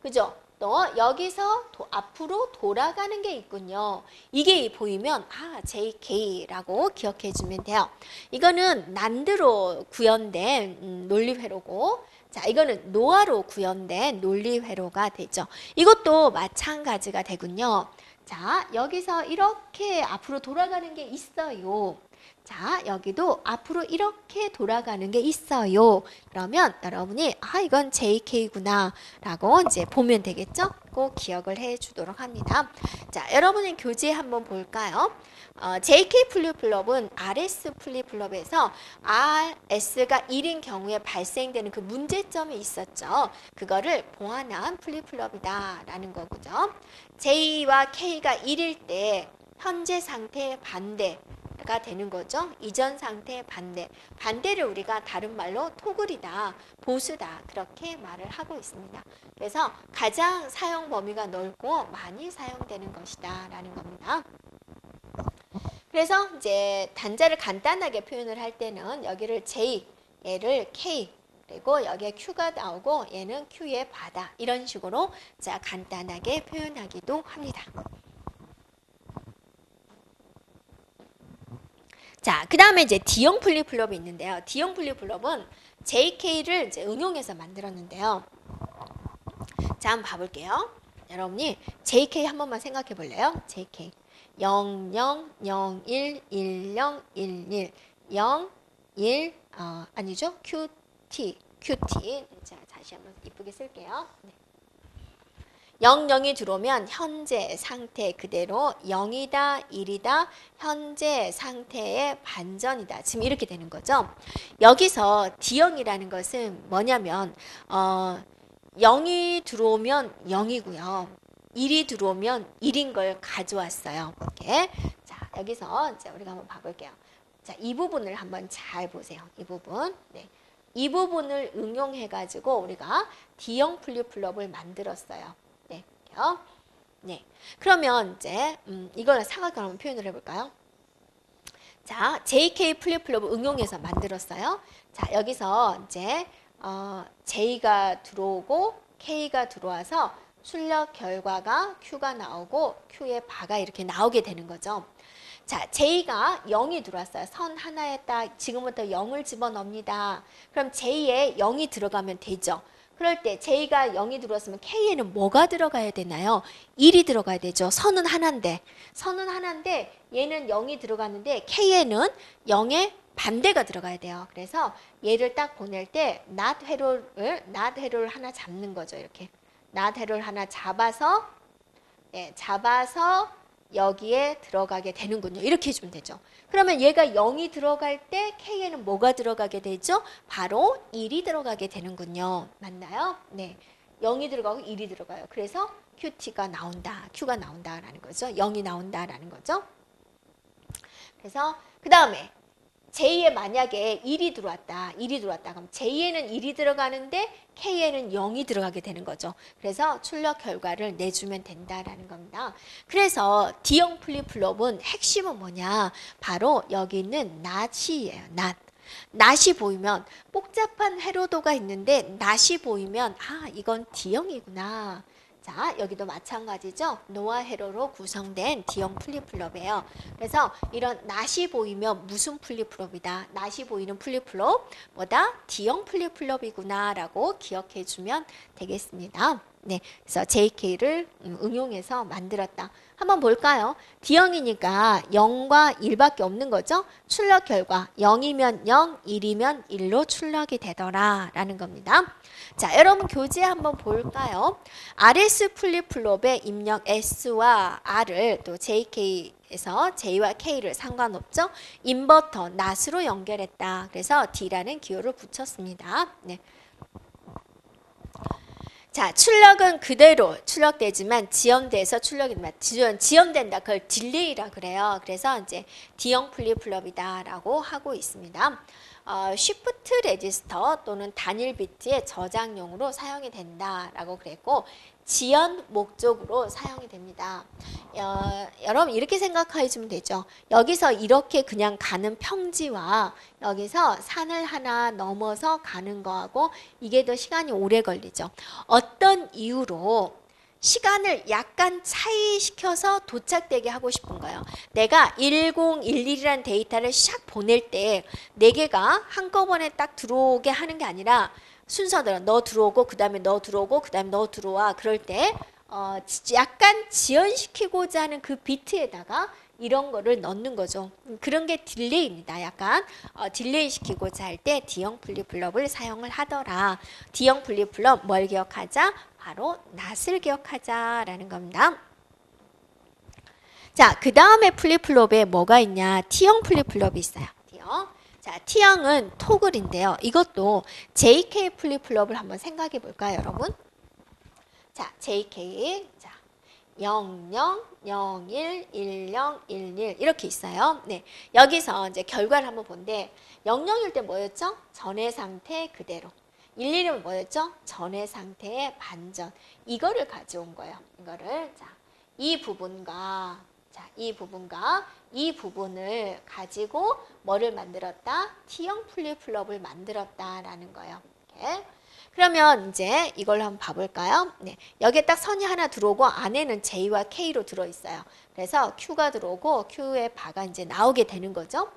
S1: 그죠? 또 여기서 앞으로 돌아가는 게 있군요. 이게 보이면 JK라고 기억해 주면 돼요. 이거는 난드로 구현된 논리회로고 자, 이거는 노아로 구현된 논리회로가 되죠. 이것도 마찬가지가 되군요. 자, 여기서 이렇게 앞으로 돌아가는 게 있어요. 자, 여기도 앞으로 이렇게 돌아가는 게 있어요. 그러면 여러분이 이건 JK구나 라고 이제 보면 되겠죠? 꼭 기억을 해 주도록 합니다. 자, 여러분의 교재 한번 볼까요? JK 플립플롭은 RS 플립플롭에서 RS가 1인 경우에 발생되는 그 문제점이 있었죠. 그거를 보완한 플립플롭이다 라는 거고요. J와 K가 1일 때 현재 상태의 반대가 되는 거죠. 이전 상태의 반대. 반대를 우리가 다른 말로 토글이다, 보수다 그렇게 말을 하고 있습니다. 그래서 가장 사용 범위가 넓고 많이 사용되는 것이다 라는 겁니다. 그래서 이제 단자를 간단하게 표현을 할 때는 여기를 J, 얘를 K, 그리고 여기에 Q가 나오고 얘는 Q의 바다 이런 식으로 자 간단하게 표현하기도 합니다. 자, 그 다음에 이제 D형 플립플롭이 있는데요. D형 플립플롭은 JK를 이제 응용해서 만들었는데요. 자, 한번 봐볼게요. 여러분이 JK 한 번만 생각해 볼래요? JK 0, 0, 0, 1, 1, 0, 1, 1, 0, 1, 아니죠? QT. 자, 다시 한번 이쁘게 쓸게요. 네. 0, 0이 들어오면 현재 상태 그대로 0이다, 1이다, 현재 상태의 반전이다. 지금 이렇게 되는 거죠. 여기서 D형이라는 것은 뭐냐면 0이 들어오면 0이고요. 1이 들어오면 1인 걸 가져왔어요. 이렇게. 자, 여기서 이제 우리가 한번 봐볼게요. 자, 이 부분을 한번 잘 보세요. 이 부분. 네. 이 부분을 응용해가지고 우리가 D형 플립플롭을 만들었어요. 네. 네. 그러면 이제 이걸 사각형으로 한번 표현을 해볼까요? 자, JK 플립플롭을 응용해서 만들었어요. 자, 여기서 이제 J가 들어오고 K가 들어와서 출력 결과가 Q가 나오고 Q의 바가 이렇게 나오게 되는 거죠. 자, J가 0이 들어왔어요. 선 하나에 딱 지금부터 0을 집어넣습니다. 그럼 J에 0이 들어가면 되죠. 그럴 때 J가 0이 들어왔으면 K에는 뭐가 들어가야 되나요? 1이 들어가야 되죠. 선은 하나인데. 선은 하나인데 얘는 0이 들어가는데 K에는 0의 반대가 들어가야 돼요. 그래서 얘를 딱 보낼 때 not 회로를 하나 잡는 거죠. 이렇게. not 회로를 하나 잡아서 여기에 들어가게 되는군요. 이렇게 해주면 되죠. 그러면 얘가 0이 들어갈 때 K에는 뭐가 들어가게 되죠? 바로 1이 들어가게 되는군요. 맞나요? 네. 0이 들어가고 1이 들어가요. 그래서 QT가 나온다. Q가 나온다라는 거죠. 0이 나온다라는 거죠. 그래서 그 다음에 J에 만약에 1이 들어왔다. 그럼 J에는 1이 들어가는데 K에는 0이 들어가게 되는 거죠. 그래서 출력 결과를 내주면 된다라는 겁니다. 그래서 D형 플립플롭은 핵심은 뭐냐? 바로 여기 있는 not이에요. not이 보이면 복잡한 회로도가 있는데 not이 보이면 이건 D형이구나. 자, 여기도 마찬가지죠. 노아 회로로 구성된 D형 플립플롭이에요. 그래서 이런 not이 보이면 무슨 플립플롭이다. not이 보이는 플립플롭 뭐다? D형 플립플롭이구나 라고 기억해 주면 되겠습니다. 네, 그래서 JK를 응용해서 만들었다. 한번 볼까요? D형이니까 0과 1밖에 없는 거죠. 출력 결과 0이면 0, 1이면 1로 출력이 되더라 라는 겁니다. 자, 여러분 교재 한번 볼까요? RS 플립플롭의 입력 S와 R을 또 JK에서 J와 K를 상관없죠. 인버터 not으로 연결했다. 그래서 D라는 기호를 붙였습니다. 네. 자, 출력은 그대로 출력되지만 지연돼서 출력이 지연된다. 그걸 딜레이라 그래요. 그래서 이제 D형 플립플롭이다라고 하고 있습니다. 쉬프트 레지스터 또는 단일 비트의 저장용으로 사용이 된다라고 그랬고 지연 목적으로 사용이 됩니다. 여러분 이렇게 생각해 주면 되죠. 여기서 이렇게 그냥 가는 평지와 여기서 산을 하나 넘어서 가는 거하고 이게 더 시간이 오래 걸리죠. 어떤 이유로 시간을 약간 차이시켜서 도착되게 하고 싶은 거예요. 내가 1011이라는 데이터를 샥 보낼 때 4개가 한꺼번에 딱 들어오게 하는 게 아니라 순서대로 너 들어오고 그 다음에 너 들어오고 그 다음에 너 들어와. 그럴 때 약간 지연시키고자 하는 그 비트에다가 이런 거를 넣는 거죠. 그런 게 딜레이입니다. 약간 딜레이 시키고자 할 때 D형 플립플롭을 사용을 하더라. D형 플립플롭 뭘 기억하자? 바로 not을 기억하자라는 겁니다. 자, 그 다음에 플립플롭에 뭐가 있냐? T형 플립플롭이 있어요. T형. 자, T형은 토글인데요. 이것도 JK 플립플롭을 한번 생각해 볼까요, 여러분? 자, JK. 자, 00, 01, 10, 11 이렇게 있어요. 네. 여기서 이제 결과를 한번 본데 00일 때 뭐였죠? 전의 상태 그대로. 11은 뭐였죠? 전의 상태의 반전. 이거를 가져온 거예요. 이거를. 자, 이 부분과 이 부분을 가지고 뭐를 만들었다? T형 플립플롭을 만들었다라는 거예요. 이렇게. 그러면 이제 이걸로 한번 봐볼까요? 네, 여기에 딱 선이 하나 들어오고 안에는 J와 K로 들어있어요. 그래서 Q가 들어오고 Q의 바가 이제 나오게 되는 거죠.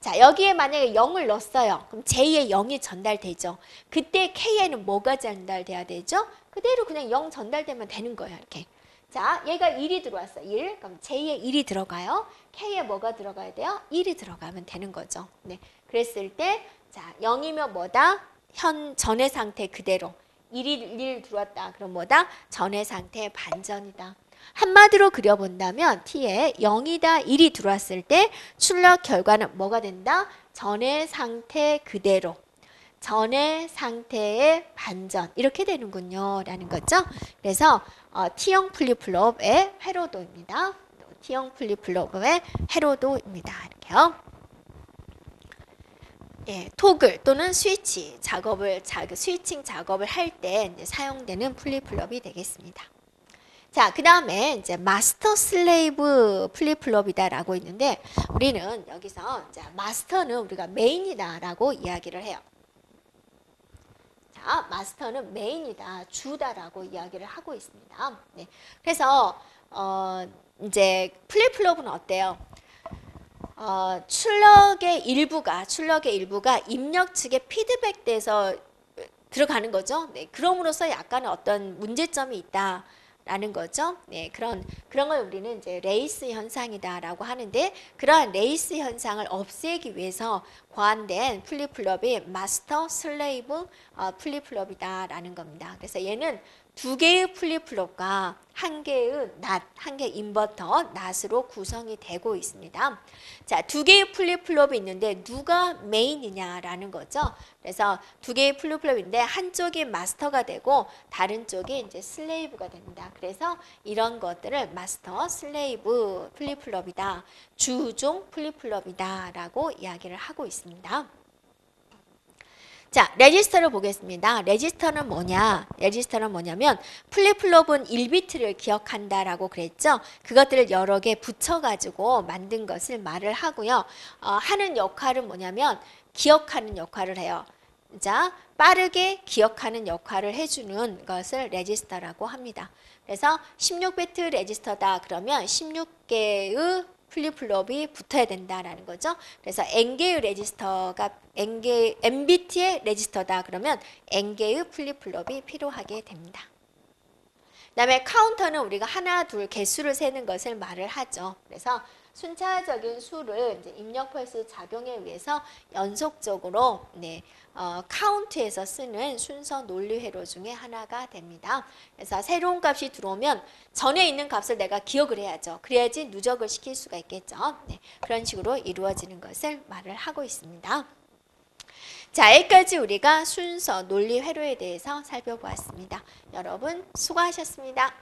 S1: 자, 여기에 만약에 0을 넣었어요. 그럼 J에 0이 전달되죠. 그때 K에는 뭐가 전달돼야 되죠? 그대로 그냥 0 전달되면 되는 거예요. 이렇게. 자, 얘가 1이 들어왔어. 1. 그럼 J에 1이 들어가요. K에 뭐가 들어가야 돼요? 1이 들어가면 되는 거죠. 네. 그랬을 때, 자, 0이면 뭐다? 전의 상태 그대로. 1이 들어왔다. 그럼 뭐다? 전의 상태 반전이다. 한마디로 그려본다면 T에 0이다 1이 들어왔을 때 출력 결과는 뭐가 된다? 전의 상태 그대로. 전의 상태의 반전 이렇게 되는군요 라는 거죠. 그래서 T형 플립플롭의 회로도입니다. T형 플립플롭의 회로도입니다. 이렇게요. 예, 토글 또는 스위치 작업을 스위칭 작업을 할 때 사용되는 플립플롭이 되겠습니다. 자, 그 다음에 이제 마스터 슬레이브 플립플롭이다라고 있는데 우리는 여기서 이제 마스터는 우리가 메인이다라고 이야기를 해요. 자, 마스터는 메인이다, 주다라고 이야기를 하고 있습니다. 네, 그래서 이제 플립플롭은 어때요? 출력의 일부가 입력 측에 피드백돼서 들어가는 거죠. 네, 그럼으로써 약간의 어떤 문제점이 있다라는 거죠. 네, 그런 걸 우리는 이제 레이스 현상이다라고 하는데 그러한 레이스 현상을 없애기 위해서 고안된 플립플롭이 마스터 슬레이브 플립플롭이다라는 겁니다. 그래서 얘는 두 개의 플립플롭과 한 개의 인버터 낫으로 구성이 되고 있습니다. 자, 두 개의 플립플롭이 있는데 누가 메인이냐라는 거죠. 그래서 두 개의 플립플롭인데 한쪽이 마스터가 되고 다른 쪽이 이제 슬레이브가 됩니다. 그래서 이런 것들을 마스터 슬레이브 플립플롭이다, 주종 플립플롭이다라고 이야기를 하고 있습니다. 자, 레지스터를 보겠습니다. 레지스터는 뭐냐면 플립플롭은 1비트를 기억한다라고 그랬죠. 그것들을 여러 개 붙여가지고 만든 것을 말을 하고요. 하는 역할은 뭐냐면 기억하는 역할을 해요. 자, 빠르게 기억하는 역할을 해주는 것을 레지스터라고 합니다. 그래서 16비트 레지스터다 그러면 16개의 플립플롭이 붙어야 된다라는 거죠. 그래서 n개의 레지스터가 n비트의 레지스터다 그러면 n개의 플립플롭이 필요하게 됩니다. 그다음에 카운터는 우리가 하나, 둘 개수를 세는 것을 말을 하죠. 그래서 순차적인 수를 이제 입력 펄스 작용에 의해서 연속적으로 카운트에서 쓰는 순서 논리 회로 중에 하나가 됩니다. 그래서 새로운 값이 들어오면 전에 있는 값을 내가 기억을 해야죠. 그래야지 누적을 시킬 수가 있겠죠. 네, 그런 식으로 이루어지는 것을 말을 하고 있습니다. 자, 여기까지 우리가 순서 논리 회로에 대해서 살펴보았습니다. 여러분 수고하셨습니다.